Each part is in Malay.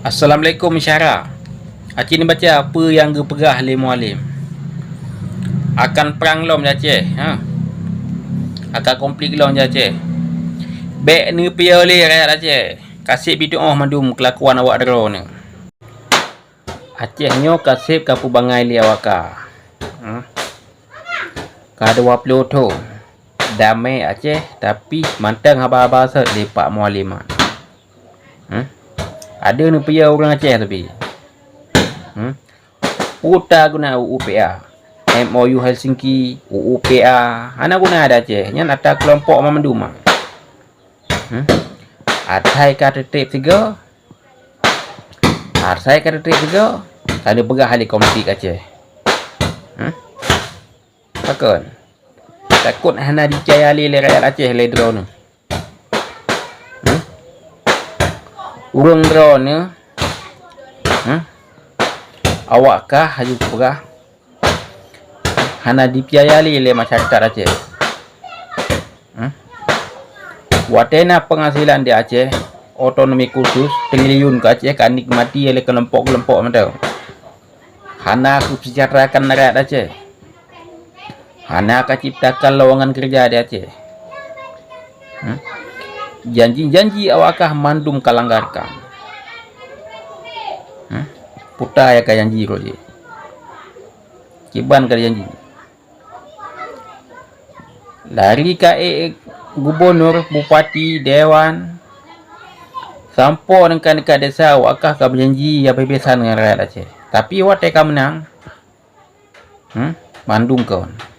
Assalamualaikum Syara. Aceh ni baca apa yang gepegah le mualim. Akan perang lom Aceh, ha. Akan konflik lom Aceh. Bek ni pia le rakyat Aceh. Kasih bidoah mandum kelakuan awak dero ni. Aceh nyo kasih kapu bangai li awaka. Ha. Ka 20 tu. Damai Aceh tapi mantang haba-haba sat lepak mualim. Ada ni pia orang Aceh tapi. Puta guna UUPA. MOU Helsinki, UUPA. Ana guna ada Aceh. Nya ada kelompok mamandum. Atai kata trip 3. Arsai kata trip 3. Ada pegah ahli komiti Aceh. Takut hana dicaya li rakyat Aceh le drone. Urang drone awak kah haju pegah hana dipiayali le masyarakat Aceh. Watena penghasilan di Aceh otonomi khusus triliun ke Aceh kan nikmati oleh kelompok-kelompok macam hana kesejahteraan rakyat Aceh, hana ciptakan lowongan kerja di Aceh. Janji-janji awakah mandum kalanggarkan. Puta ya ka janji ko je. Kiban ka janji. Lari ka gubernur, bupati, dewan. Sampo dengan dekat desa awakah ka berjanji ya bebesan dengan rakyat Aceh. Tapi awak teka menang. Mandum kawan.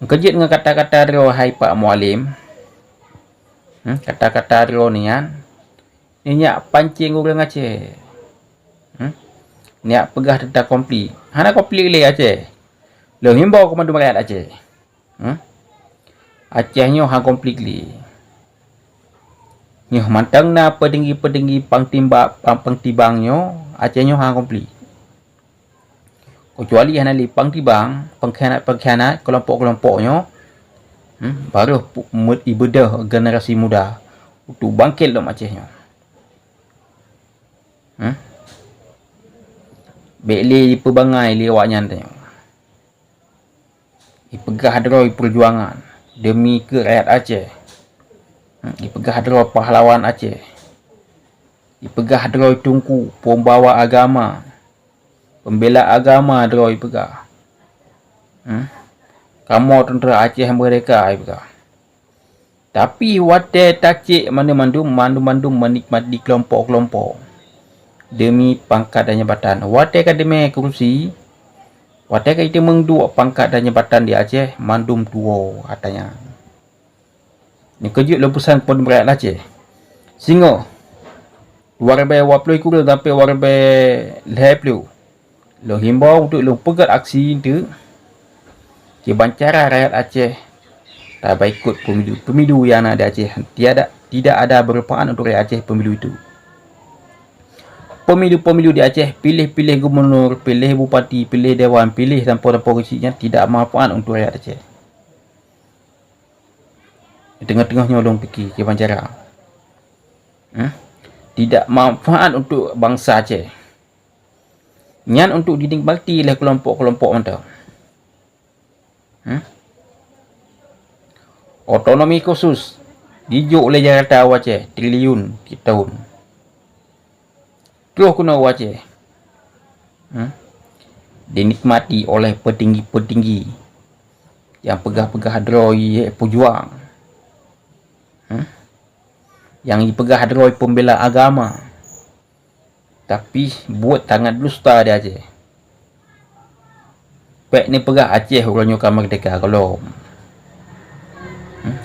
Kejut dengan kata-kata dia wahai Pak Mualim. Kata-kata dia ni kan. Nyak pancing orang Aceh. Nyak pegah tentang konflik. Hana konflik le Aceh. Lo himbau komando rakyat Aceh. Aceh nyo hang konflik li. Nyo mantang na pedenggi-pedenggi pangtibang nyo Aceh nyo hang konflik. Kecuali hana li pangtibang, pengkhianat kelompok-kelompoknya baru ibadah generasi muda untuk bangkit dalam Acehnya. Bekli diperbangai li awaknya tanya. Dipegah deroi perjuangan demi ke rakyat Aceh. Dipegah deroi pahlawan Aceh. Dipegah deroi tungku pembawa agama. Pembela agama deroi pegah. Kamu tentera Aceh mereka pegah. Tapi wate tacik mandum menikmat di kelompok-kelompok demi pangkat dan jabatan. Wate ka demi kerusi. Wate ka itu mengduk pangkat dan jabatan di Aceh mandum duo katanya. Ni kejut lepusan pun rakyat Aceh. Singo warbe waplu ikut sampai warbe leplu. Lo himbau untuk lo pegat aksi itu ke bancara rakyat Aceh tak baik ikut pemilu yang ada Aceh. Tidak ada berpaan untuk rakyat Aceh pemilu itu. Pemilu di Aceh pilih gubernur, pilih bupati, pilih dewan, pilih tanpa-tanpa isinya tidak manfaat untuk rakyat Aceh. Di tengah-tengahnya orang fikir ke bancara. Tidak manfaat untuk bangsa Aceh. Nyan untuk dinikmati oleh kelompok-kelompok macam. Otonomi khusus dijuk oleh Jakarta Aceh triliun di tahun. Terus kuna Aceh. Dinikmati oleh petinggi-petinggi yang pegah-pegah droi pejuang. Yang dipegah droi pembela agama. Tapi buat tangan dusta dia Aceh. Pek ni pegah Aceh orang nyuka merdeka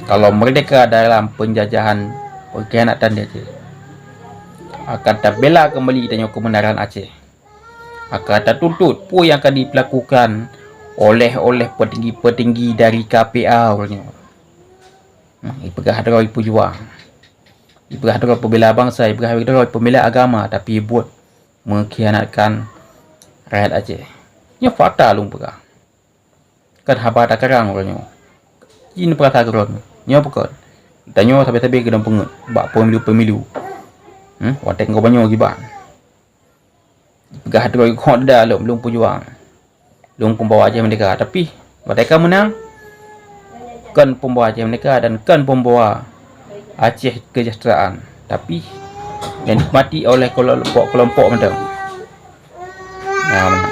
kalau merdeka dalam penjajahan pengkhianatan dia Aceh. Akan terbela kembali dengan kebenaran Aceh. Akan tertuntut pun yang akan dilakukan oleh petinggi-petinggi dari KPA orangnya. Pegah droi pejuang. Pegah droi pembela bangsa, pegah droi pembela agama tapi buat mengkhianatkan rakyat Aceh. Nya fakta lung pegah. Kan haba tak kerang orangnya. Ini perkara kerang. Nya pekon. Tanya sampai-sampai kena pengut. Bak pemilu-pemilu. Watek kau banyak giban. Pegah tu kau dah belum pejuang. Belum pembawa Aceh Merdeka, tapi mereka menang. Kan pembawa Aceh Merdeka dan kan pembawa Aceh Kesejahteraan. Tapi yang dinikmati oleh kelompok-kelompok macam. Nah,